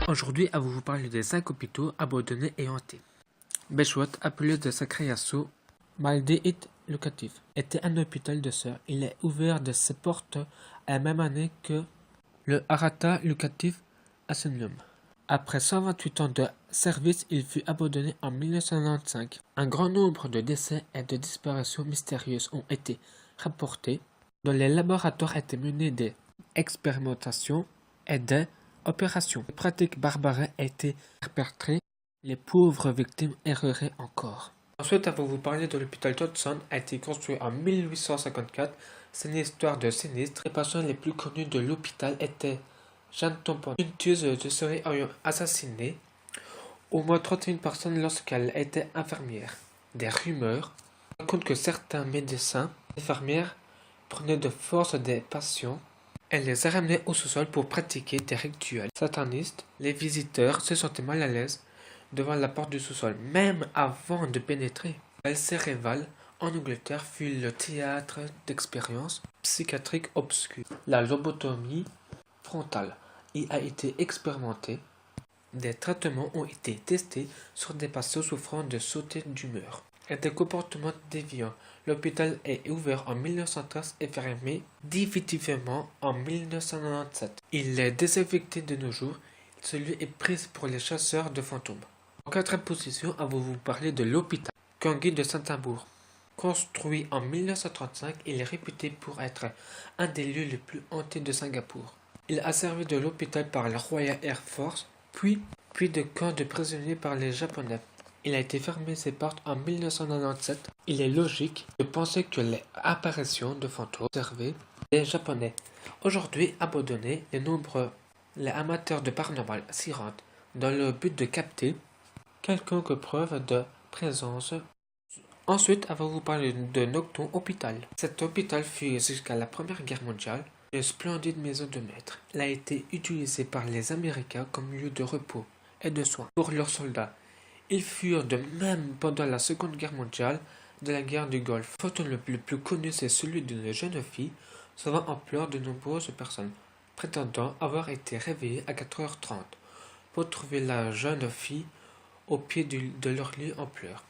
Aujourd'hui, je vais vous parler des 5 hôpitaux abandonnés et hantés. Béchouat, appelé de sa création, Maldeit Locatif, était un hôpital de sœurs. Il est ouvert de ses portes à la même année que le Harata Locatif Asylum. Après 128 ans de service, il fut abandonné en 1995. Un grand nombre de décès et de disparitions mystérieuses ont été rapportés. Dans les laboratoires étaient menées des expérimentations et des opérations. Les pratiques barbares étaient perpétrées. Les pauvres victimes erreraient encore. Ensuite, je vais vous parler de l'hôpital Dodson, a été construit en 1854. C'est une histoire de sinistre. Les patients les plus connus de l'hôpital étaient Jeanne Tampon, une tueuse de série ayant assassiné au moins 31 personnes lorsqu'elle était infirmière. Des rumeurs racontent que certains médecins et infirmières prenaient de force des patients et les ramenaient au sous-sol pour pratiquer des rituels satanistes. Les visiteurs se sentaient mal à l'aise devant la porte du sous-sol, même avant de pénétrer. Belcéréval, en Angleterre, fut le théâtre d'expériences psychiatriques obscures. La lobotomie frontale y a été expérimentée. Des traitements ont été testés sur des patients souffrant de sauter d'humeur et des comportements déviants. L'hôpital est ouvert en 1913 et fermé définitivement en 1997. Il est désaffecté de nos jours. Celui est pris pour les chasseurs de fantômes. En quatrième position, je vais vous parler de l'hôpital Kangui de Saint-Amour. Construit en 1935, il est réputé pour être un des lieux les plus hantés de Singapour. Il a servi de l'hôpital par la Royal Air Force, puis de camp de prisonniers par les Japonais. Il a été fermé ses portes en 1997. Il est logique de penser que les apparitions de fantômes observées des Japonais. Aujourd'hui abandonnés, les amateurs de paranormal s'y rendent dans le but de capter quelconque preuve de présence. Ensuite, je vais vous parler de Nocton Hôpital. Cet hôpital fut jusqu'à la Première Guerre mondiale une splendide maison de maître. Elle a été utilisée par les Américains comme lieu de repos et de soins pour leurs soldats. Ils furent de même pendant la Seconde Guerre mondiale de la guerre du Golfe. Le fantôme le plus connu, c'est celui d'une jeune fille sauvant en pleurs de nombreuses personnes, prétendant avoir été réveillées à 4h30 pour trouver la jeune fille au pied de leur lit en pleurs.